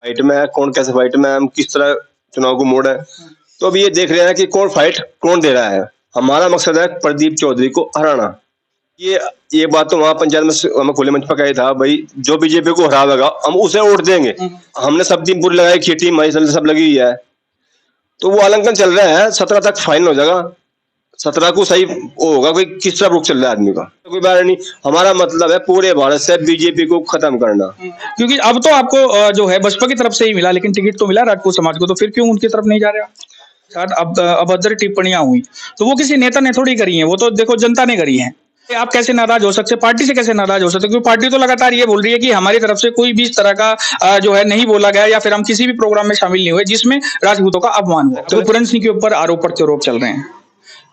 Fight में है, कौन कैसे फाइट में है, हम किस तरह चुनाव को मोड़ है। तो अभी ये देख रहे हैं कि कौन फाइट कौन दे रहा है। हमारा मकसद है प्रदीप चौधरी को हराना। ये बात तो वहां पंचायत में हमें खुले मंच पर कही था, भाई जो बीजेपी को हरावेगा हम उसे वोट देंगे। हमने सब टीम पूरी लगाई, टीम हमारी सब लगी हुई है। तो वो आलंकन चल रहा है, 17 तक फाइनल हो जाएगा। 17 को सही होगा, कोई किस तरह रुख चल रहा है आदमी का, कोई बात नहीं। हमारा मतलब है पूरे भारत से बीजेपी को खत्म करना। क्योंकि अब तो आपको जो है बसपा की तरफ से ही मिला, लेकिन टिकट तो मिला राजपूत समाज को, तो फिर क्यों उनकी तरफ नहीं जा रहे आप? शायद अब अभद्र टिप्पणियां हुई तो वो किसी नेता ने थोड़ी करी है, वो तो देखो जनता ने करी है। आप कैसे नाराज हो सकते, पार्टी से कैसे नाराज हो सकते? क्योंकि पार्टी तो लगातार ये बोल रही है कि हमारी तरफ से कोई भी इस तरह का जो है नहीं बोला गया, या फिर हम किसी भी प्रोग्राम में शामिल नहीं हुए जिसमें राजपूतों का अपमान हुआ। तो पूरन सिंह के ऊपर आरोप प्रत्यारोप चल रहे हैं।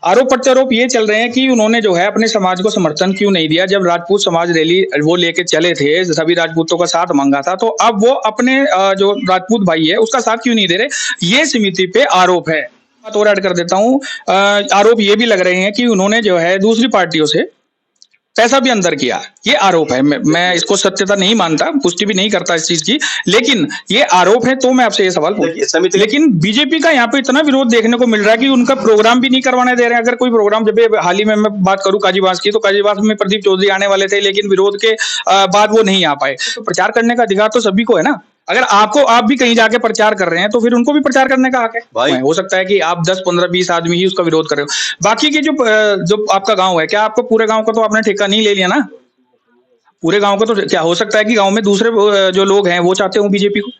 आरोप प्रत्यारोप ये चल रहे हैं कि उन्होंने जो है अपने समाज को समर्थन क्यों नहीं दिया। जब राजपूत समाज रैली वो लेके चले थे, सभी राजपूतों का साथ मांगा था, तो अब वो अपने जो राजपूत भाई है उसका साथ क्यों नहीं दे रहे, ये समिति पे आरोप है। बात और ऐड कर देता हूँ, आरोप ये भी लग रहे हैं कि उन्होंने जो है दूसरी पार्टियों से पैसा भी अंदर किया। ये आरोप है, मैं इसको सत्यता नहीं मानता, पुष्टि भी नहीं करता इस चीज की, लेकिन ये आरोप है। तो मैं आपसे ये सवाल पूछूं, लेकिन बीजेपी का यहाँ पे इतना विरोध देखने को मिल रहा है कि उनका प्रोग्राम भी नहीं करवाने दे रहे हैं। अगर कोई प्रोग्राम, जब हाल ही में मैं बात करूं काजीबास की, तो काजीबास में प्रदीप चौधरी आने वाले थे, लेकिन विरोध के बाद वो नहीं आ पाए। तो प्रचार करने का अधिकार तो सभी को है ना। अगर आप भी कहीं जाके प्रचार कर रहे हैं तो फिर उनको भी प्रचार करने का हक है भाई। हो सकता है कि आप 10, 15, 20 आदमी ही उसका विरोध कर रहे हो, बाकी के जो आपका गांव है, क्या आपको पूरे गांव का तो आपने ठेका नहीं ले लिया ना? पूरे गांव का तो क्या हो सकता है कि गांव में दूसरे जो लोग हैं वो चाहते हो बीजेपी को।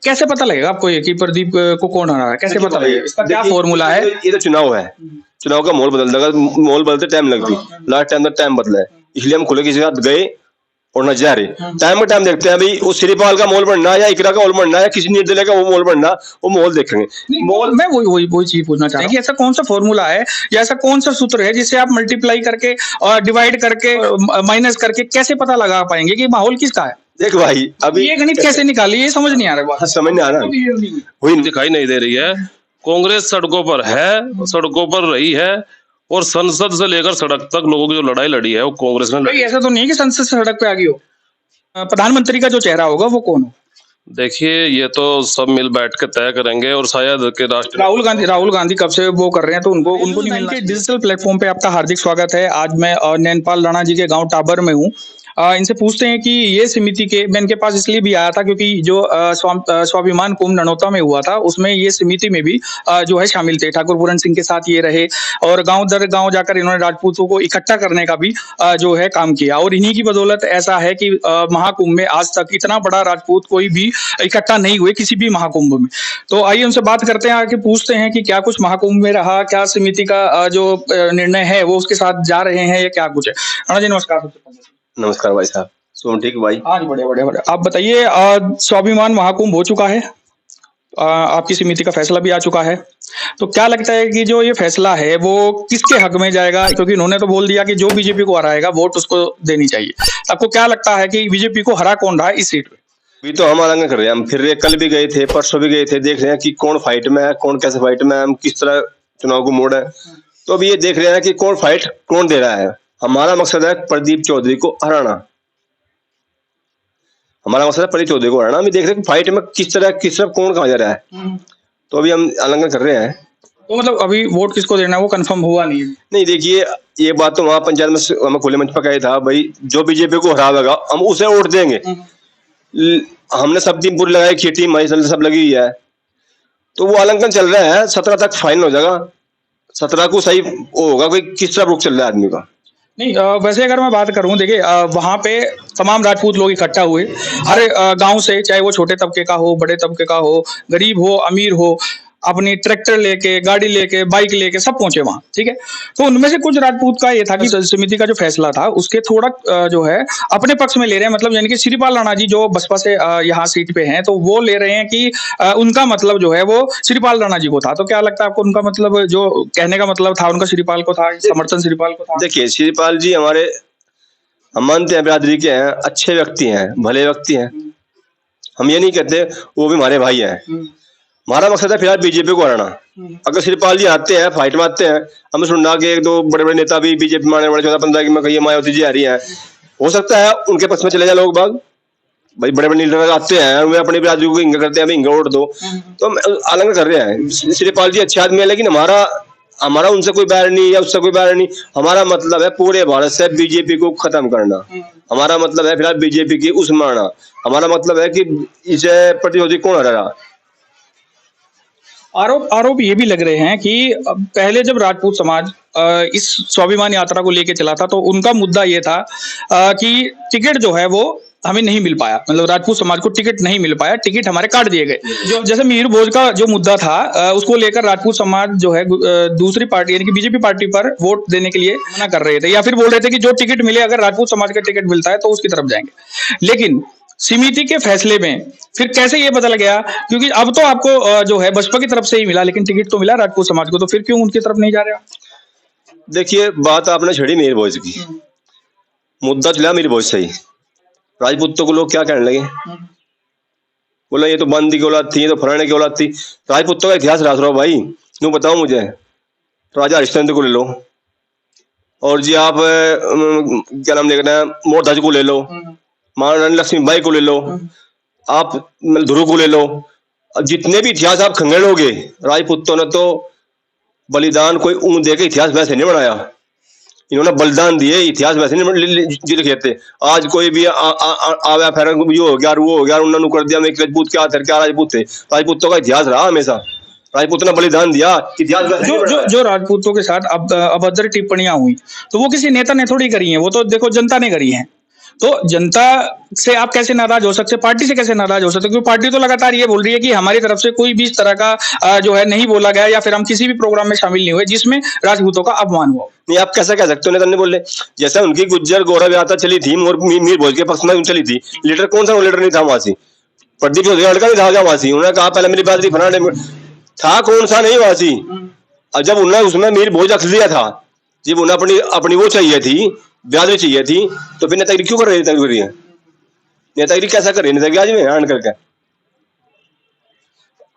कैसे पता लगेगा आपको ये कि प्रदीप को कौन हरा रहा है? कैसे पता लगेगा? इसका क्या फॉर्मूला है? ये तो चुनाव है, चुनाव का माहौल बदल देगा, माहौल बदलते टाइम लगती, लास्ट टाइम तक टाइम बदला है, इसलिए हम खुले किसी के साथ गए और न जा रहे। टाइम का टाइम देखते हैं, भाई वो श्रीपाल का माहौल बनना या इकरा का माहौल बनना या किसी निर्दलीय का वो माहौल बनना, वो माहौल देखेंगे। माहौल मैं वही चीज पूछना चाह रहा हूँ कि ऐसा कौन सा फॉर्मूला है या ऐसा कौन सा सूत्र है जिससे आप मल्टीप्लाई करके और डिवाइड करके माइनस करके कैसे पता लगा पाएंगे कि माहौल किसका है? देख भाई, अभी ये गणित कैसे निकाली, ये समझ नहीं आ रहा। समझ नहीं आ रहा, वही दिखाई नहीं दे रही है। कांग्रेस सड़कों पर है, सड़कों पर रही है, और संसद से लेकर सड़क तक लोगों की जो लड़ाई लड़ी है वो कांग्रेस ने लड़ी। ऐसा तो नहीं कि संसद से सड़क पे आ गई हो। प्रधानमंत्री का जो चेहरा होगा वो कौन हो? देखिए, ये तो सब मिल बैठ के तय करेंगे, और शायद के राष्ट्र राहुल गांधी कब से वो कर रहे हैं, तो उनको नहीं मिलना। डिजिटल प्लेटफॉर्म पे आपका हार्दिक स्वागत है। आज मैं नैनपाल राणा जी के गांव टाबर में हूँ। इनसे पूछते हैं कि ये समिति के, मैं इनके पास इसलिए भी आया था क्योंकि जो स्वाभिमान कुंभ ननौता में हुआ था उसमें ये समिति में भी जो है शामिल थे। ठाकुर पूरन सिंह के साथ ये रहे और गांव दर गांव जाकर इन्होंने राजपूतों को इकट्ठा करने का भी जो है काम किया, और इन्हीं की बदौलत ऐसा है कि महाकुंभ में आज तक इतना बड़ा राजपूत कोई भी इकट्ठा नहीं हुए किसी भी महाकुंभ में। तो आइए उनसे बात करते हैं, आके पूछते हैं कि क्या कुछ महाकुंभ में रहा, क्या समिति का जो निर्णय है वो उसके साथ जा रहे हैं या क्या कुछ है। राणा जी नमस्कार। नमस्कार भाई साहब। सोम ठीक भाई। हाँ जी, बढ़िया। आप बताइए, स्वाभिमान महाकुंभ हो चुका है, आपकी समिति का फैसला भी आ चुका है, तो क्या लगता है कि जो ये फैसला है वो किसके हक में जाएगा? क्योंकि उन्होंने तो बोल दिया कि जो बीजेपी को हराएगा वोट उसको देनी चाहिए। आपको क्या लगता है कि बीजेपी को हरा कौन रहा है इस सीट पे? अभी तो हम आलंकन कर रहे हैं, हम फिर कल भी गए थे, परसों भी गए थे, देख रहे हैं कि कौन फाइट में है, कौन कैसे फाइट में है, हम किस तरह चुनाव को मोड़ है। तो अभी ये देख रहे हैं कि कौन फाइट कौन दे रहा है। हमारा मकसद है प्रदीप चौधरी को हराना। हमारा मकसद है प्रदीप चौधरी को हराना। अभी देख रहे हैं फाइट में किस तरह कौन कहाँ जा रहा है, तो अभी हम आलंकन कर रहे हैं। तो मतलब अभी वोट किसको देना है वो कंफर्म हुआ नहीं है? नहीं, देखिए ये बात तो वहां पंचायत में हमें खुले मंच पर कही था, भाई जो बीजेपी को हरावेगा हम उसे वोट देंगे। हमने सब टीम पूरी लगाई, टीम हमारी सब लगी हुई है। तो वो आलंकन चल रहा है, 17 तक फाइनल हो जाएगा। 17 को सही होगा, कोई किस तरह रुख चल रहा है आदमी का। नहीं, वैसे अगर मैं बात करूं, देखिए वहां पे तमाम राजपूत लोग इकट्ठा हुए हर गांव से, चाहे वो छोटे तबके का हो, बड़े तबके का हो, गरीब हो, अमीर हो, अपनी ट्रैक्टर लेके, गाड़ी लेके, बाइक लेके सब पहुंचे वहां, ठीक है। तो उनमें से कुछ राजपूत का ये था कि समिति का जो फैसला था उसके थोड़ा जो है अपने पक्ष में ले रहे हैं, मतलब यानी कि श्रीपाल राणा जी जो बसपा से यहाँ सीट पे हैं, तो वो ले रहे हैं कि उनका मतलब जो है वो श्रीपाल राणा जी को था। तो क्या लगता है आपको, उनका मतलब जो कहने का मतलब था उनका श्रीपाल को था, समर्थन श्रीपाल को था? देखिए, श्रीपाल जी हमारे, हम मानते हैं बिरादरी के हैं, अच्छे व्यक्ति हैं, भले व्यक्ति हैं, हम ये नहीं कहते, वो भी हमारे भाई हैं। हमारा मकसद है फिलहाल बीजेपी को हराना। अगर श्रीपाल जी आते हैं, फाइट में आते हैं, हमें सुनना कि एक दो बड़े बड़े नेता भी बीजेपी में आने वाले 14-15 की में कही मायावती जी आ रही हैं, हो सकता है उनके पक्ष में चले जाए लोग बाग, भाई बड़े बड़े लीडर आते हैं, वे अपनी बिरादरी को हिंगा करते हैं, अभी हिंगा वोट दो, तो हम आलंग कर रहे हैं। शिवपाल जी अच्छे आदमी है, लेकिन हमारा उनसे कोई बैर नहीं या उससे कोई बैर नहीं। हमारा मतलब है पूरे भारत से बीजेपी को खत्म करना, हमारा मतलब है फिलहाल बीजेपी की उस मारना, हमारा मतलब है कि इसे प्रतिरोधी कौन हरा रहा। आरोप ये भी लग रहे हैं कि पहले जब राजपूत समाज इस स्वाभिमान यात्रा को लेके चला था तो उनका मुद्दा ये था कि टिकट जो है वो हमें नहीं मिल पाया, मतलब राजपूत समाज को टिकट नहीं मिल पाया, टिकट हमारे काट दिए गए। जो जैसे मिहिर भोज का जो मुद्दा था उसको लेकर राजपूत समाज जो है दूसरी पार्टी यानी कि बीजेपी पार्टी पर वोट देने के लिए मना कर रहे थे, या फिर बोल रहे थे कि जो टिकट मिले, अगर राजपूत समाज का टिकट मिलता है तो उसकी तरफ जाएंगे। लेकिन समिति के फैसले में फिर कैसे ये बदल गया, क्योंकि अब तो आपको जो है बसपा की तरफ से ही मिला, लेकिन टिकट तो मिला राजपूत समाज को, तो फिर क्यों उनकी तरफ नहीं जा रहे आप? देखिए बात आपने छेड़ी मिहिर भोज की, मुद्दा चला मिहिर भोज से ही। राजपूतों को लोग क्या कहने लगे, बोला ये तो बंदी की औलाद थी, ये तो फलाने की औलाद थी। राजपूतों का इतिहास रास रहा भाई, क्यों बताओ मुझे। राजा हरिश्चंद्र को ले लो, और जी आप क्या नाम लेकर हैं, मोहनदास को ले लो, महारानी लक्ष्मीबाई को ले लो, आप ध्रुव को ले लो, जितने भी इतिहास आप खंगेड़ोगे, राजपूतों ने तो बलिदान कोई ऊन दे के इतिहास वैसे नहीं बनाया, इन्होंने बलिदान दिए, इतिहास वैसे नहीं जी लिखे थे। आज कोई भी आया फिर यो हो गया वो हो गया, उन्होंने कर दिया, मैं राजपूत क्या थे, क्या राजपूत थे। राजपूतों का इतिहास रहा हमेशा, राजपूत ने बलिदान दिया, इतिहास जो राजपूतों के साथ अभद्र टिप्पणियां हुई तो वो किसी नेता ने थोड़ी करी है, वो तो देखो जनता ने करी है। तो जनता से आप कैसे नाराज हो सकते, पार्टी से कैसे नाराज हो सकते, क्योंकि पार्टी तो लगातार ये बोल रही है कि हमारी तरफ से कोई भी इस तरह का जो है नहीं बोला गया, या फिर हम किसी भी प्रोग्राम में शामिल नहीं हुए जिसमें राजपूतों का अपमान हुआ। नहीं आप कैसे कह सकते हो, नेता ने बोले, जैसे उनकी गुज्जर गौरव यात्रा चली थी और मिहिर भोज के पक्ष में चली थी, लीडर कौन सा लीडर नहीं था वहां से, प्रदीप चौधरी लड़का नहीं था वहां से, उन्होंने कहा पहले मेरी बिरादरी फलाने था, कौन सा नहीं वहां से। और जब उन्होंने उसमें मिहिर भोज रख दिया था, जब उन्हें अपनी वो चाहिए थी, बिरादरी चाहिए थी, तो फिर नेतागिरी क्यों कर रही है, नेतागिरी कैसा कर रही है, नेतागिरी आज में आन करके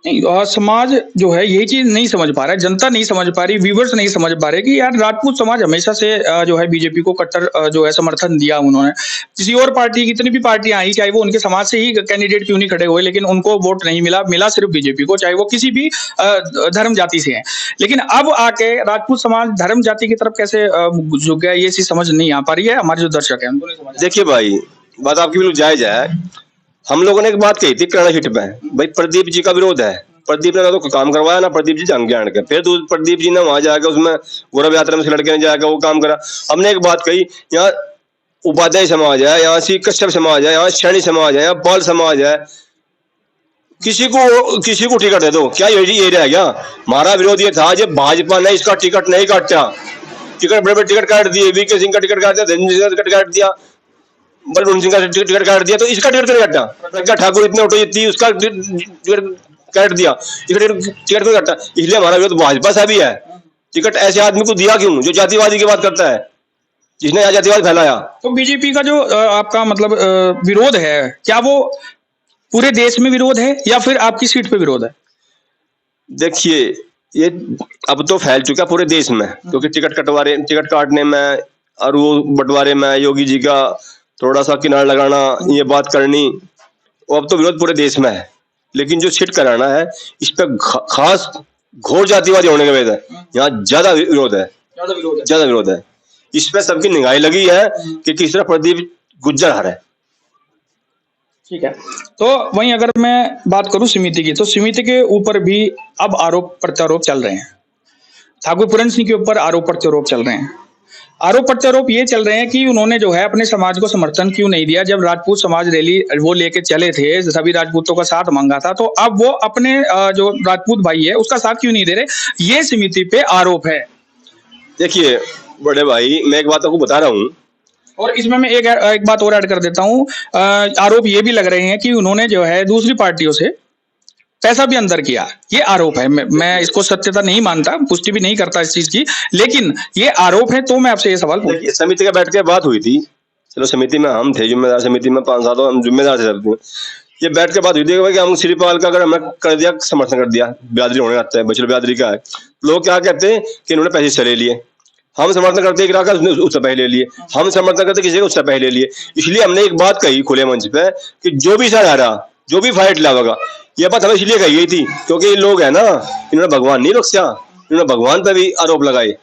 नहीं। समाज जो है यही चीज नहीं समझ पा रहा है, जनता नहीं समझ पा रही, व्यूवर्स नहीं समझ पा रहे कि यार राजपूत समाज हमेशा से जो है बीजेपी को कट्टर जो है समर्थन दिया उन्होंने। किसी और पार्टी, कितनी भी पार्टियां आई, चाहे वो उनके समाज से ही कैंडिडेट क्यों नहीं खड़े हुए, लेकिन उनको वोट नहीं मिला सिर्फ बीजेपी को, चाहे वो किसी भी धर्म जाति से है। लेकिन अब आके राजपूत समाज धर्म जाति की तरफ कैसे झुक गया, ये चीज समझ नहीं आ पा रही है हमारे जो दर्शक है उनको नहीं समझ। देखिए भाई बात आपकी बिल्कुल जायज है। हम लोगों ने एक बात कही थी किराना शीट पे, भाई प्रदीप जी का विरोध है, प्रदीप ने ना तो काम करवाया ना प्रदीप जी जंग ज्ञान के, फिर प्रदीप जी ने वहां जाकर उसमें गौरव यात्रा में से लड़के ने जाकर वो काम करा। हमने एक बात कही, यहाँ उपाध्याय समाज है, यहाँ सी कश्यप समाज है, यहाँ सैनी समाज है, यहाँ पाल समाज है, किसी को टिकट दे दो, क्या ये रह गया। हमारा विरोध ये था जब भाजपा ने इसका टिकट नहीं काटा, टिकट बड़े बड़े टिकट काट दिए, वीके सिंह का टिकट काट दिया, धनंजय सिंह का टिकट काट दिया, बलवंत सिंह का टिकट काट दिया, तो इसका टिकट नहीं काटा। प्रज्ञा ठाकुर इतने ऑटो जीती, उसका टिकट काट दिया, टिकट को काटा। इसलिए हमारा विरोध भाजपा से भी है, टिकट ऐसे आदमी को दिया क्यों जो जातिवादी की बात करता है, जिसने यहाँ जातिवाद फैलाया। तो बीजेपी का जो आपका मतलब विरोध है, क्या वो पूरे देश में विरोध है या फिर आपकी सीट पे विरोध है? देखिए ये अब तो फैल चुका पूरे देश में, क्योंकि टिकट काटने में और वो बंटवारे में योगी जी का थोड़ा सा किनारा लगाना, ये बात करनी, वो अब तो विरोध पूरे देश में है। लेकिन जो सीट कराना है इस पे खास घोर जातिवादी होने के वजह है, यहाँ ज्यादा विरोध है। इस पे सबकी निगाह लगी है कि किस तरह प्रदीप गुज्जर हारे। ठीक है, तो वहीं अगर मैं बात करूं समिति की, तो समिति के ऊपर भी अब आरोप प्रत्यारोप चल रहे हैं। ठाकुर पूरन सिंह के ऊपर आरोप प्रत्यारोप चल रहे हैं। आरोप प्रत्यारोप ये चल रहे हैं कि उन्होंने जो है अपने समाज को समर्थन क्यों नहीं दिया, जब राजपूत समाज रैली वो लेके चले थे, सभी राजपूतों का साथ मांगा था, तो अब वो अपने जो राजपूत भाई है उसका साथ क्यों नहीं दे रहे, ये समिति पे आरोप है। देखिए बड़े भाई मैं एक बात आपको बता रहा हूँ, और इसमें मैं एक बात और ऐड कर देता हूँ। आरोप ये भी लग रहे हैं कि उन्होंने जो है दूसरी पार्टियों से पैसा भी अंदर किया, ये आरोप है। मैं इसको सत्यता नहीं मानता, पुष्टि भी नहीं करता इस चीज की, लेकिन ये आरोप है। तो मैं आपसे ये सवाल पूछूं, समिति का बैठ के बात हुई थी, चलो समिति में हम थे जिम्मेदार, समिति में 5 साल हम जिम्मेदार थे सब। ये बैठ के बात हुई थी कि हम श्रीपाल का अगर हमें कर दिया, समर्थन कर दिया, बिरादरी होने आता है, बचल बिरादरी का है, लोग क्या कहते हैं कि इन्होंने पैसे चले लिए, हम समर्थन करते एक का उससे पहले लिए, हम समर्थन करते किसी का उससे पहले लिए। इसलिए हमने एक बात कही खुले मंच पे कि जो भी सर हारा, जो भी फाइट लावेगा, ये बात हमें इसलिए कही गई थी क्योंकि ये लोग है ना, इन्होंने भगवान नहीं बख्शा, इन्होंने भगवान पे भी आरोप लगाए,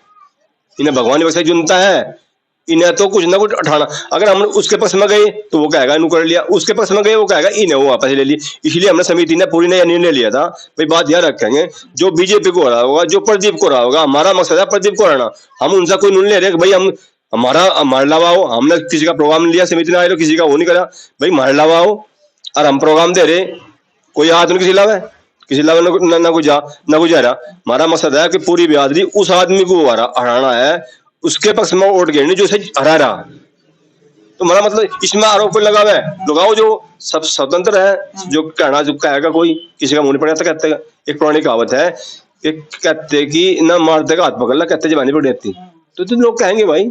इन्हें भगवान नहीं बख्शा, जनता है इन्हें तो कुछ ना कुछ उठाना। अगर हम उसके पक्ष में गए तो वो कहेगा इन्हों कर लिया, उसके पक्ष में गए वो कहेगा इन्हें वो वापस ले ली। इसलिए हमने समिति ने पूरी नया निर्णय लिया था, भाई बात याद रखेंगे, जो बीजेपी को रहा होगा, जो प्रदीप को रहा होगा, हमारा मकसद है प्रदीप को हराना। हम उनसे कोई निर्णय ले रहे भाई हम हमारे अलावा हो, हमने किसी का प्रोग्राम लिया समिति ने आए तो किसी का वो नहीं करा, भाई हमारे अलावा हो और हम प्रोग्राम दे रहे, कोई हाथ नहीं किसी अलावा है, किसी अलावा ना कुछ जा रहा। हमारा मकसद है कि पूरी बिरादरी उस आदमी को हराना है, उसके पक्ष में वोट गिरनी जो इसे हरा रहा। तो हमारा मतलब इसमें आरोप कोई लगावे, लगाओ जो सब स्वतंत्र है, जो कहना जो कहेगा कोई किसी का मुंह नहीं पड़ता। कहते एक पुरानी कहावत है कि कहते कि ना मारते का हाथ पकड़ ला, कहते जवानी पड़ जाती, तो लोग कहेंगे भाई।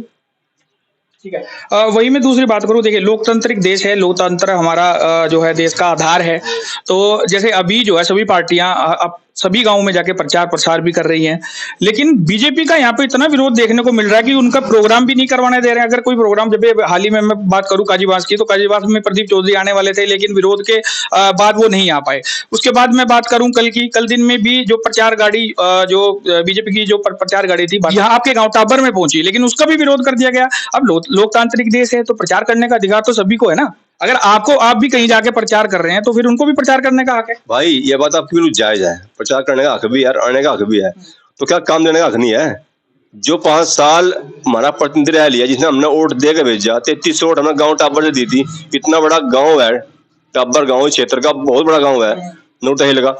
ठीक है, वही मैं दूसरी बात करूं, देखिए लोकतांत्रिक देश है, लोकतंत्र हमारा जो है देश का आधार है। तो जैसे अभी जो है सभी पार्टियां अब सभी गांवों में जाके प्रचार प्रसार भी कर रही हैं, लेकिन बीजेपी का यहाँ पे इतना विरोध देखने को मिल रहा है कि उनका प्रोग्राम भी नहीं करवाने दे रहे हैं। अगर कोई प्रोग्राम, जब हाल ही में मैं बात करूं काजीबास की, तो काजीबास में प्रदीप चौधरी आने वाले थे, लेकिन विरोध के बाद वो नहीं आ पाए। उसके बाद मैं बात करूं कल दिन में भी जो प्रचार गाड़ी, जो बीजेपी की जो प्रचार गाड़ी थी यहाँ आपके गाँव टाबर में पहुंची, लेकिन उसका भी विरोध कर दिया गया। अब लोकतांत्रिक देश है तो प्रचार करने का अधिकार तो सभी को है ना। अगर आप भी कहीं जाके प्रचार कर रहे हैं तो फिर उनको भी प्रचार करने का हक है। भाई ये बात आपकी बिल्कुल जायज है, प्रचार करने का हक भी है, आने का हक भी है, तो क्या काम देने का हक नहीं है? जो 5 साल हमारा प्रतिनिधि रह लिया, जिसने हमने वोट दे के भेजा, 33 वोट हमने गांव टाबर से दी थी। इतना बड़ा गांव है टाबर, गांव क्षेत्र का बहुत बड़ा गांव है नोटहिल का।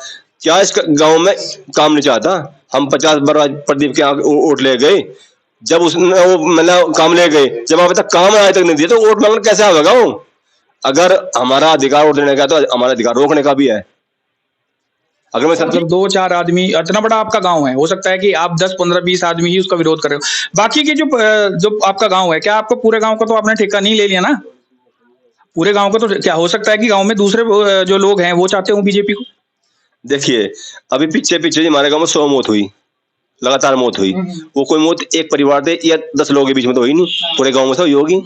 क्या इस गांव में काम नहीं चाहता? हम 50 बार प्रदीप के वोट ले गए, जब उसने वो मतलब काम ले गए, जब अभी तक काम आज तक नहीं दिया तो वोट मांगने कैसे आएगा वो? अगर हमारा अधिकार वोट देने का तो हमारा अधिकार रोकने का भी है। अगर मैं मतलब 2-4 आदमी, इतना बड़ा आपका गांव है, हो सकता है कि आप 10, 15, 20 आदमी ही उसका विरोध कर रहे हो। बाकी के जो आपका गांव है, क्या आपको पूरे गांव का तो आपने ठेका नहीं ले लिया ना? पूरे गांव का तो क्या हो सकता है कि गांव में दूसरे जो लोग हैं वो चाहते हो बीजेपी को? देखिए अभी पीछे हमारे गांव में 100 मौत हुई, लगातार मौत हुई। वो कोई मौत एक परिवार से या 10 लोगों के बीच में तो हुई नहीं, पूरे गांव में तो होगी।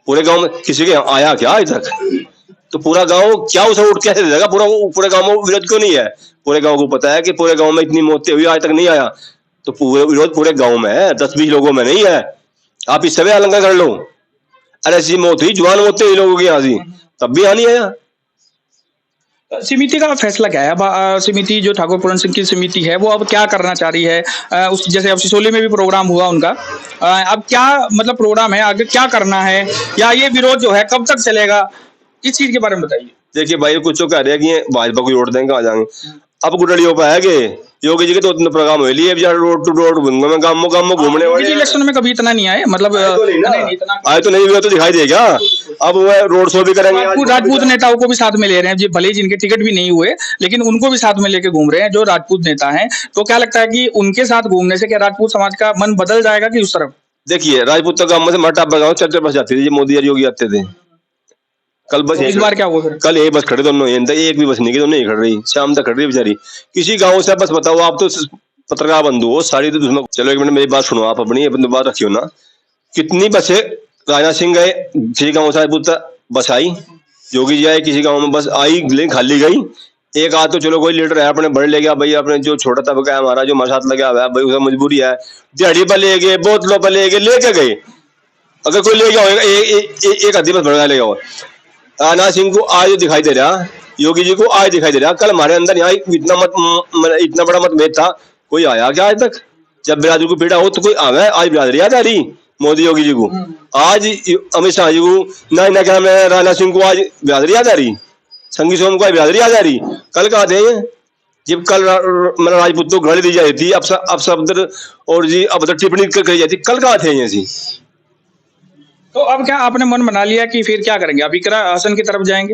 पूरे गांव में किसी के आया क्या आज तक? तो पूरा गांव क्या उसे वोट कैसे दे देगा? पूरे गांव में विरोध क्यों नहीं है? पूरे गांव को पता है कि पूरे गांव में इतनी मौतें हुई, आज तक नहीं आया, तो पूरे विरोध पूरे गांव में है, 10-20 लोगों में नहीं है। आप इस समय आलंका कर लो, अरे ऐसी मौत हुई, जवान मौतें हुई लोगों की यहाँ से, तब भी यहाँ नहीं आया। समिति का फैसला क्या है? अब समिति जो ठाकुर पूरन सिंह की समिति है वो अब क्या करना चाह रही है? उस जैसे अब सिसोली में भी प्रोग्राम हुआ उनका, अब क्या मतलब प्रोग्राम है, आगे क्या करना है, या ये विरोध जो है कब तक चलेगा, इस चीज के बारे में बताइए। देखिए भाई कुछ कह रहे हैं कि भाजपा को वोट देंगे, आ जाएंगे। अब गुडलियों पे है कि योगी जी के 2-3 प्रोग्राम हुए लिए, रोड टू रोड में गांव घूमने वाले। इलेक्शन में कभी इतना नहीं आए, मतलब आए तो नहीं हुआ तो दिखाई देगा। अब वो रोड शो भी करेंगे, राजपूत नेताओं को भी साथ में ले रहे हैं, भले ही जिनके टिकट भी नहीं हुए लेकिन उनको भी साथ में लेके घूम रहे हैं जो राजपूत नेता हैं। तो क्या लगता है कि उनके साथ घूमने से क्या राजपूत समाज का मन बदल जाएगा कि उस तरफ? देखिए राजपूत गांव में से मटा गाँव चर्चा बस जाती थी, मोदी और योगी आते थे। कल बस इस बार क्या हुआ फिर? कल ये बस खड़े दोनों, एक भी बस नहीं की, दोनों ही खड़ रही, शाम तक खड़ रही बेचारी। किसी गांव से बस बताओ, आप तो पत्रकार बंधु हो सारी, तो दुश्मन। चलो 1 मिनट मेरी बात सुनो, आप अपनी बात रखियो ना। कितनी बसें राजनाथ सिंह गए, किसी गाँव से बस आई, योगी जी आए, किसी गाँव में बस आई लेकिन खाली गई। एक आध तो चलो कोई लीडर है अपने बड़े ले गया भाई, अपने जो छोटा तबका है हमारा जो हमारे साथ लगा हुआ है भाई, उसका मजबूरी है, दिहाड़ी पर ले गए, बोतलों पर ले गए, लेके गए। अगर कोई ले गया होगा एक आधी बस भड़का ले गया। राजनाथ सिंह को आज दिखाई दे रहा, योगी जी को आज दिखाई दे रहा, कल हमारे अंदर यहाँ इतना बड़ा मतभेद था, कोई आया क्या आज तक? जब बिरादरी को पीड़ा हो तो कोई आवे, आज बिरादरी याद आ रही मोदी योगी जी को, आज अमित शाह जी को ना क्या मैं राजनाथ सिंह को आज बिरादरी याद आ रही, संगी सोम को आज बिरादरी याद आ रही। कल कहा थे जब कल राजपूत को गाली दी जाती थी, अब शब्द और जी अब टिप्पणी करी जाती, कल कहा थे ऐसी। तो अब क्या आपने मन बना लिया कि फिर क्या करेंगे, आप इकरा आसन की तरफ जाएंगे?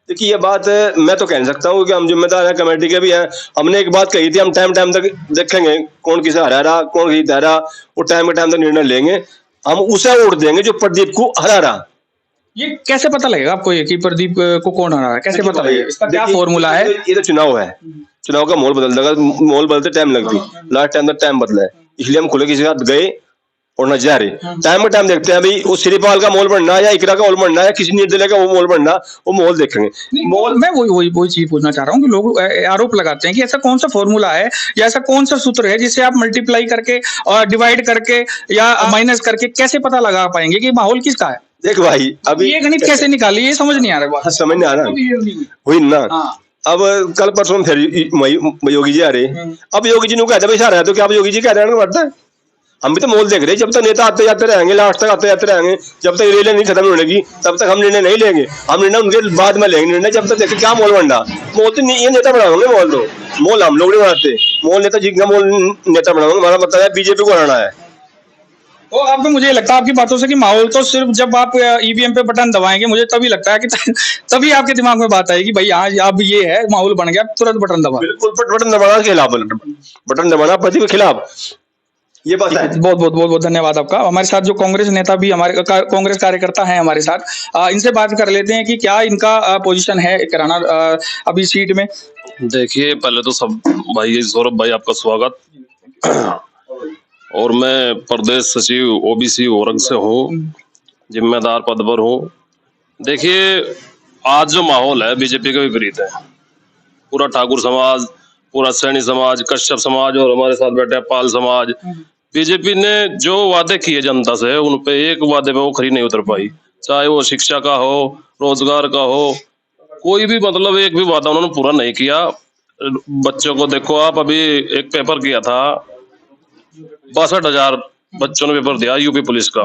देखिए ये बात मैं तो कह नहीं सकता हूँ कि हम जिम्मेदार हैं, कमेटी के भी हैं। हमने एक बात कही थी, हम टाइम तक देखेंगे कौन किसे हरा रहा, कौन जीता रहा, वो टाइम के टाइम तक निर्णय लेंगे। हम उसे वोट देंगे जो प्रदीप को हरा रहा। ये कैसे पता लगेगा आपको ये कि प्रदीप को कौन हरा रहा है? कैसे पता लगेगा? इसका क्या फॉर्मूला है? ये तो चुनाव है, चुनाव का माहौल बदल देगा, माहौल बदलते टाइम लगती, लास्ट टाइम तक टाइम बदला है, इसलिए हम खुले किसी के साथ गए और न जा रहे। टाइम का टाइम देखते हैं भाई, वो श्रीपाल का मॉल बनना है या इकरा का मॉल बनना है या किसी निर्दलीय का वो मॉल बनना, वो मॉल देखेंगे। मॉल मैं वही चीज पूछना चाह रहा हूँ कि लोग आरोप लगाते हैं कि ऐसा कौन सा फॉर्मूला है या ऐसा कौन सा सूत्र है जिससे आप मल्टीप्लाई करके और डिवाइड करके या माइनस करके कैसे पता लगा पाएंगे कि माहौल किसका है? देख भाई, अभी ये गणित कैसे निकाली, ये समझ नहीं आ रहा। समझ नहीं आ रहा हुई ना। अब कल परसों फिर योगी जी आ रहे, अब योगी जी ने कहते भाई सारा है तो क्या अब योगी जी कह रहे हैं बढ़ता है? हम भी तो मोल देख रहे हैं, जब तक नेता आते जाते रहेंगे, लास्ट तक आते जाते रहेंगे, जब तक रेलें नहीं खत्म होने की तब तक हम निर्णय नहीं लेंगे। हम निर्णय उनके बाद में लेंगे निर्णय, जब तक देखें क्या मोल बनना। मोल तो ये नेता बनाओगे, मोल तो मोल हम लोग नहीं बनाते, मोल नेता जी का मोल नेता बनाओगे। हमारा मतलब है बीजेपी को हराना है। तो आपको मुझे लगता है आपकी बातों से कि माहौल तो सिर्फ जब आप ईवीएम पे बटन दबाएंगे, मुझे तभी लगता है कि तभी आपके दिमाग में बात आएगी भाई हाँ अब ये है माहौल बन गया, तुरंत बटन दबा। बिल्कुल बटन दबाना के खिलाफ, बटन दबाना प्रति के खिलाफ, ये बात है। बहुत बहुत बहुत बहुत धन्यवाद आपका। हमारे साथ जो कांग्रेस नेता भी हमारे कांग्रेस कार्यकर्ता हैं हमारे साथ, इनसे बात कर लेते हैं कि क्या इनका पोजीशन है कराना अभी सीट में। देखिए, पहले तो सब भाई सौरभ भाई आपका स्वागत। और मैं प्रदेश सचिव ओबीसी ओरंग से हूँ, जिम्मेदार पद पर हूँ। देखिए, आज जो माहौल है बीजेपी के विपरीत है। पूरा ठाकुर समाज, पूरा सैनी समाज, कश्यप समाज और हमारे साथ बैठे पाल समाज, बीजेपी ने जो वादे किए जनता से, उन पे एक वादे पे वो खरी नहीं उतर पाई। चाहे वो शिक्षा का हो, रोजगार का हो, कोई भी मतलब एक भी वादा उन्होंने पूरा नहीं किया। बच्चों को देखो आप, अभी एक पेपर किया था, 62,000 बच्चों ने पेपर दिया यूपी पुलिस का,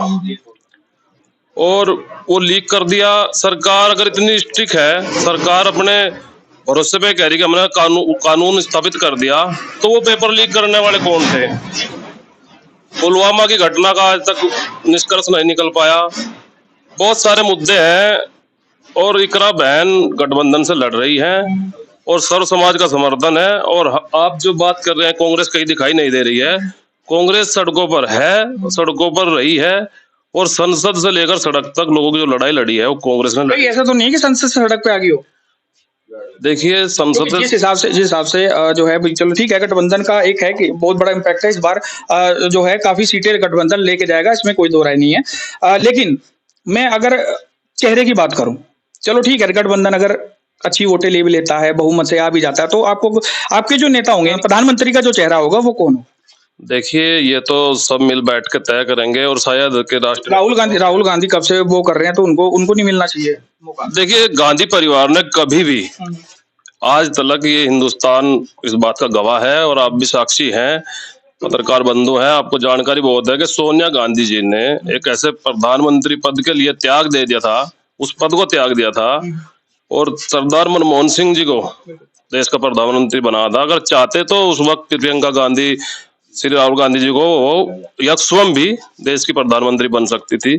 और वो लीक कर दिया। सरकार अगर इतनी स्ट्रिक्ट है, सरकार अपने भरोसे पे कह रही कि हमने कानून स्थापित कर दिया, तो वो पेपर लीक करने वाले कौन थे? पुलवामा की घटना का आज तक निष्कर्ष नहीं निकल पाया। बहुत सारे मुद्दे हैं, और इकरा बहन गठबंधन से लड़ रही है और सर्व समाज का समर्थन है। और आप जो बात कर रहे हैं, कांग्रेस कहीं दिखाई नहीं दे रही है। कांग्रेस सड़कों पर है, सड़कों पर रही है, और संसद से लेकर सड़क तक लोगों की जो लड़ाई लड़ी है वो कांग्रेस ने लड़ी। ऐसा तो नहीं कि संसद से सड़क पे आ गई हो। देखिए, संसद जिस हिसाब से जो है, चलो ठीक है, गठबंधन का एक है कि बहुत बड़ा इम्पैक्ट है इस बार, जो है काफी सीटें गठबंधन लेके जाएगा, इसमें कोई दो राय नहीं है। लेकिन मैं अगर चेहरे की बात करूं, चलो ठीक है, गठबंधन अगर अच्छी वोटें ले भी लेता है, बहुमत से आ भी जाता है, तो आपको आपके जो नेता होंगे, प्रधानमंत्री का जो चेहरा होगा वो कौन हो? देखिए, ये तो सब मिल बैठ के तय करेंगे, और शायद के राहुल गांधी कब से वो कर रहे हैं, तो उनको नहीं मिलना चाहिए मौका? देखिए, गांधी परिवार ने कभी भी आज तक, ये हिंदुस्तान इस बात का गवाह है और आप भी साक्षी हैं, पत्रकार बंधु हैं, आपको जानकारी बहुत है कि सोनिया गांधी जी ने एक ऐसे प्रधानमंत्री पद के लिए त्याग दे दिया था, उस पद को त्याग दिया था, और सरदार मनमोहन सिंह जी को देश का प्रधानमंत्री बना था। अगर चाहते तो उस वक्त प्रियंका गांधी, श्री राहुल गांधी जी को या स्वयं भी देश की प्रधानमंत्री बन सकती थी।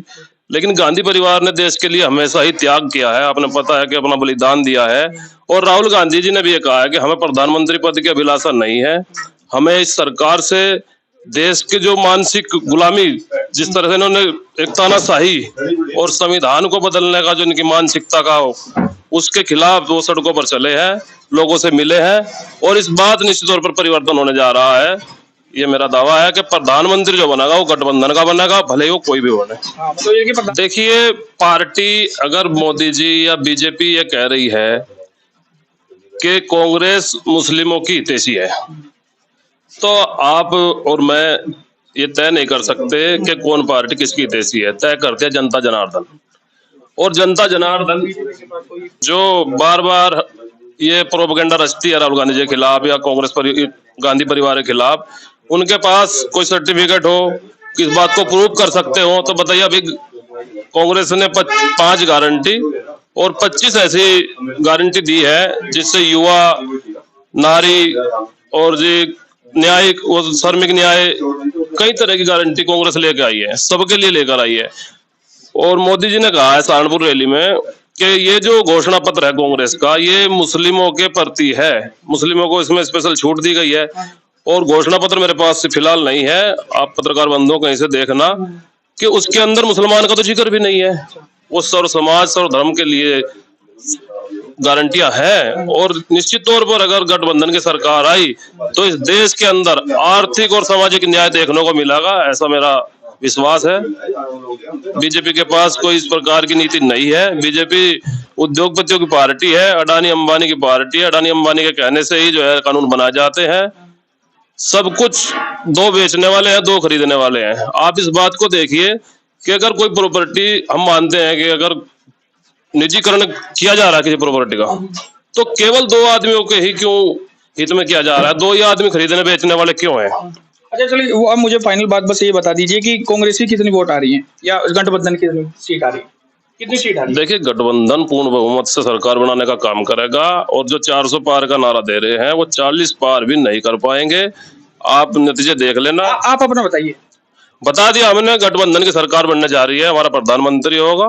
लेकिन गांधी परिवार ने देश के लिए हमेशा ही त्याग किया है, आपने पता है कि अपना बलिदान दिया है। और राहुल गांधी जी ने भी ये कहा है कि हमें प्रधानमंत्री पद की अभिलाषा नहीं है, हमें इस सरकार से देश के जो मानसिक गुलामी, जिस तरह से इन्होंने एक तानाशाही और संविधान को बदलने का जो इनकी मानसिकता का, उसके खिलाफ वो सड़कों पर चले हैं, लोगों से मिले हैं, और इस बात निश्चित तौर पर परिवर्तन होने जा रहा है। ये मेरा दावा है कि प्रधानमंत्री जो बनेगा वो गठबंधन का बनेगा, भले ही वो कोई भी बने। देखिए, पार्टी अगर मोदी जी या बीजेपी ये कह रही है कि कांग्रेस मुस्लिमों की हितैषी है, तो आप और मैं ये तय नहीं कर सकते कि कौन पार्टी किसकी हितैषी है। तय करते हैं जनता जनार्दन, और जनता जनार्दन जो बार बार ये प्रोपेगेंडा रचती है राहुल गांधी जी के खिलाफ या गांधी परिवार के खिलाफ, उनके पास कोई सर्टिफिकेट हो, किस बात को प्रूव कर सकते हो, तो बताइए। अभी कांग्रेस ने 5 गारंटी और 25 ऐसी गारंटी दी है जिससे युवा, नारी और जी न्यायिक और श्रमिक न्याय, कई तरह की गारंटी कांग्रेस लेकर आई है, सबके लिए लेकर आई है। और मोदी जी ने कहा है सहारनपुर रैली में कि ये जो घोषणा पत्र है कांग्रेस का, ये मुस्लिमों के प्रति है, मुस्लिमों को इसमें स्पेशल छूट दी गई है। और घोषणा पत्र मेरे पास फिलहाल नहीं है, आप पत्रकार बंधुओं कहीं से देखना कि उसके अंदर मुसलमान का तो जिक्र भी नहीं है। वो सर्व समाज, सर्व धर्म के लिए गारंटियां हैं। और निश्चित तौर पर अगर गठबंधन की सरकार आई तो इस देश के अंदर आर्थिक और सामाजिक न्याय देखने को मिलेगा, ऐसा मेरा विश्वास है। बीजेपी के पास कोई इस प्रकार की नीति नहीं है। बीजेपी उद्योगपतियों की पार्टी है, अडानी अंबानी की पार्टी है। अडानी अंबानी के कहने से ही जो है कानून बनाए जाते हैं। सब कुछ दो बेचने वाले हैं, दो खरीदने वाले हैं। आप इस बात को देखिए कि अगर कोई प्रॉपर्टी, हम मानते हैं कि अगर निजीकरण किया जा रहा है किसी प्रॉपर्टी का, तो केवल दो आदमियों के ही क्यों हित में किया जा रहा है? दो ही आदमी खरीदने बेचने वाले क्यों हैं? अच्छा चलिए, वो अब मुझे फाइनल बात बस ये बता दीजिए कि कांग्रेस की कितनी वोट आ रही है या गठबंधन की कितनी सीट आ रही है, कितनी सीट आ रही है? देखिए, गठबंधन पूर्ण बहुमत से सरकार बनाने का काम करेगा और जो 400 पार का नारा दे रहे हैं वो 40 पार भी नहीं कर पाएंगे। आप नतीजे देख लेना। आप अपना बताइए। बता दिया हमने, गठबंधन की सरकार बनने जा रही है, हमारा प्रधानमंत्री होगा।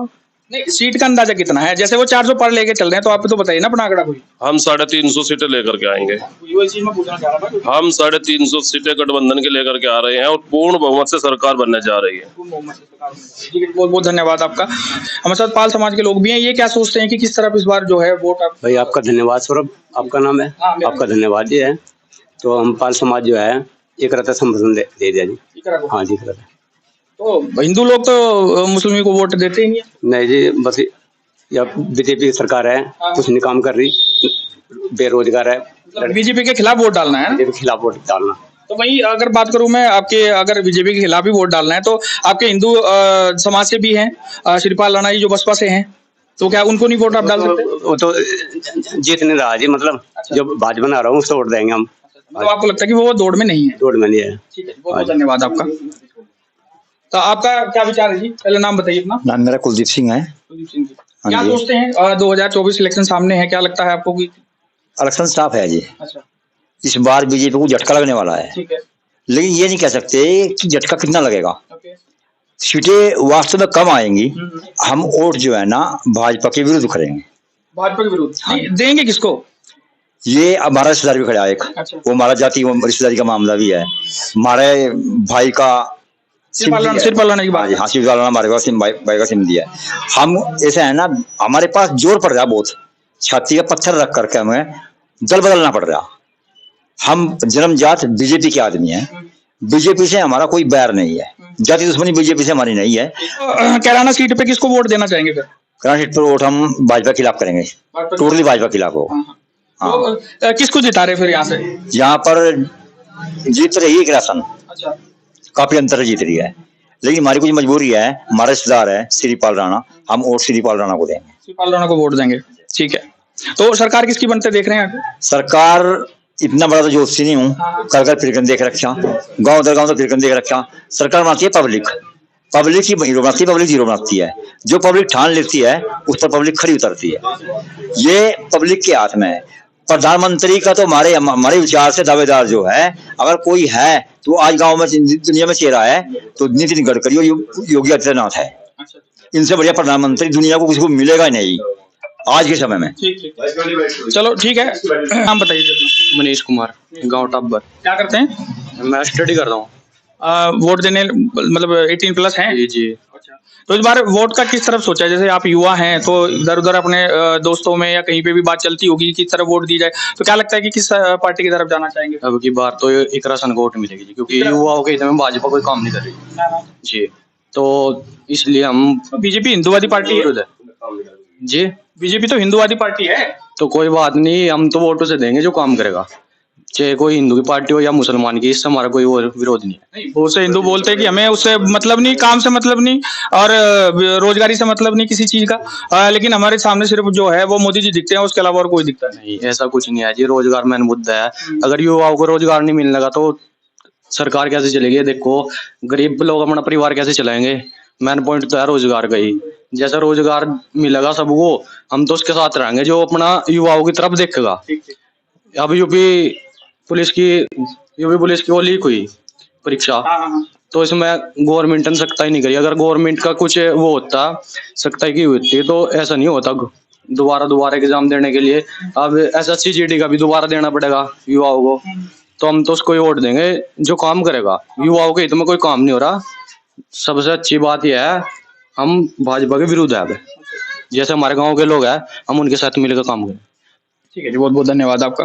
नहीं, सीट का अंदाजा कितना है? जैसे वो 400 पार लेके चल रहे हैं तो आप तो बताइए ना अपना आंकड़ा कोई। हम 350 सीटें लेकर के आएंगे। इसी में पूछना चाह रहा था। हम 350 सीटें गठबंधन के लेकर के आ रहे हैं और पूर्ण बहुमत से सरकार बनने जा रही है। ठीक है, बहुत बहुत धन्यवाद आपका। हमारे साथ पाल समाज के लोग भी हैं, ये क्या सोचते हैं कि किस तरफ इस बार जो है वोट आप? भाई आपका धन्यवाद सौरभ, आपका नाम है? हाँ, मेरा आपका धन्यवाद जी है। तो हम पाल समाज जो है एक रहता समर्थन दे दिया जी। हाँ जी, रहता। तो हिंदू लोग तो मुस्लिम को वोट देते ही नहीं है। नहीं जी, बस या बीजेपी की सरकार है, कुछ नहीं काम कर रही, बेरोजगार है। बीजेपी के खिलाफ वोट डालना है ना? बीजेपी के खिलाफ वोट डालना। तो वही अगर बात करूं मैं आपके, अगर बीजेपी के खिलाफ ही वोट डालना है तो आपके हिंदू समाज से भी हैं, श्रीपाल राणा जी जो बसपा से हैं, तो क्या उनको नहीं वोट आप डाल सकते? वो तो जीत नहीं रहा जी, मतलब जो भाजपा बना रहा हूँ उसको वोट देंगे हम। तो आपको लगता है कि वो दौड़ में नहीं है? दौड़ में नहीं है। ठीक है, बहुत बहुत धन्यवाद आपका। तो आपका क्या विचार है जी? पहले नाम बताइए अपना। नाम मेरा कुलदीप सिंह है। कुलदीप सिंह जी, हाँ क्या जी। सोचते हैं 2024 इलेक्शन सामने है, क्या लगता है आपको कि? इलेक्शन स्टाफ है जी, अच्छा, इस बार बीजेपी को झटका लगने वाला है, ठीक है, लेकिन ये नहीं कह सकते कि झटका कितना लगेगा। ओके। सीटें वास्तव में कम आएंगी। हम वोट जो है ना भाजपा के विरुद्ध करेंगे। भाजपा के विरुद्ध देंगे किसको? ये हमारा रिश्तेदार भी खड़ा है एक, अच्छा। वो हमारा जाति वो रिश्तेदारी का मामला भी है। हमारे भाई का सिर्फ लाने की बात है। हाँ, सिर्फ लाना हमारे पास भाई का सिम दिया है। हम ऐसा है ना, हमारे पास जोर पड़ रहा है बहुत, छाती का पत्थर रख करके हमें दल बदलना पड़ रहा। हम जन्मजात बीजेपी के आदमी हैं, बीजेपी से हमारा कोई बैर नहीं है, जाति दुश्मनी बीजेपी से हमारी नहीं है। कैराना सीट पे किसको वोट देना चाहेंगे फिर? करंट सीट पर वोट हम भाजपा के खिलाफ करेंगे, टोटली भाजपा के खिलाफ होगा। हाँ, तो किसको जिता रहे फिर यहाँ से? यहाँ पर जीत रही है किरासन, अच्छा, काफी अंतर जीत रही है, लेकिन हमारी कुछ मजबूरी है। हमारा रिश्तेदार है श्रीपाल राणा, हम वोट श्रीपाल राणा को देंगे। श्रीपाल राणा को वोट देंगे, ठीक है। तो सरकार किसकी बनते देख रहे हैं आगे? सरकार इतना बड़ा तो जोशी नहीं हूँ, कर कर फिरकन देख रखा, गांव दर गांव तो फिरकन देख रखा। सरकार बनाती है पब्लिक, पब्लिक ही हीरो बनाती है, पब्लिक हीरो बनाती है। जो पब्लिक ठान लेती है उस पर पब्लिक खड़ी उतरती है, ये पब्लिक के हाथ में है। प्रधानमंत्री का तो हमारे विचार से दावेदार जो है, अगर कोई है तो आज गांव में दुनिया में चेहरा है तो नितिन गडकरी और योगी आदित्यनाथ है। इनसे बढ़िया प्रधानमंत्री दुनिया को किसी को मिलेगा ही नहीं आज के समय में। चलो ठीक है, नाम बताइए। मनीष कुमार, गांव टब्बर। क्या करते हैं? मैं स्टडी कर रहा हूँ। वोट देने मतलब 18+ हैं? जी जी। तो इस बार वोट का किस तरफ सोचा है? जैसे आप युवा हैं तो इधर उधर अपने दोस्तों में या कहीं पे भी बात चलती होगी किस तरफ वोट दी जाए, तो क्या लगता है कि किस पार्टी की तरफ जाना चाहेंगे? अब की बार तो एक राशन को वोट मिलेगी जी, क्योंकि युवाओं के हित में भाजपा कोई काम नहीं कर रही जी, तो इसलिए हम बीजेपी हिंदूवादी पार्टी है विरुद्ध है जी। बीजेपी तो हिंदूवादी पार्टी है। तो कोई बात नहीं, हम तो वोटों से देंगे जो काम करेगा, चाहे कोई हिंदू की पार्टी हो या मुसलमान की, इससे हमारा कोई और विरोध नहीं है। नहीं, बहुत से हिंदू बोलते हैं कि हमें उससे मतलब नहीं, काम से मतलब नहीं और रोजगारी से मतलब नहीं किसी चीज का, लेकिन हमारे सामने सिर्फ जो है वो मोदी जी दिखते हैं, उसके अलावा और कोई दिखता नहीं। नहीं, ऐसा कुछ नहीं है जी। रोजगार मेन मुद्दा है। अगर युवाओं को रोजगार नहीं मिलने लगा तो सरकार कैसे चलेगी? देखो, गरीब लोग अपना परिवार कैसे चलाएंगे? मेन पॉइंट तो है रोजगार का ही। जैसा रोजगार मिलेगा सबको, हम तो उसके साथ रहेंगे जो अपना युवाओं की तरफ देखेगा। अब यूपी पुलिस की वो लीक हुई परीक्षा, तो इसमें गवर्नमेंट ने सख्ताई नहीं करी। अगर गवर्नमेंट का कुछ वो होता, सख्ताई की होती, तो ऐसा नहीं होता। दोबारा एग्जाम देने के लिए अब SSC GD का भी दोबारा देना पड़ेगा युवाओं को, तो हम तो उसको ही वोट देंगे जो काम करेगा। युवाओं के हित में कोई काम नहीं हो रहा। सबसे अच्छी बात यह है, हम भाजपा के विरुद्ध है। जैसे हमारे गाँव के लोग हैं, हम उनके साथ मिलकर काम करें। ठीक है जी, बहुत बहुत धन्यवाद आपका।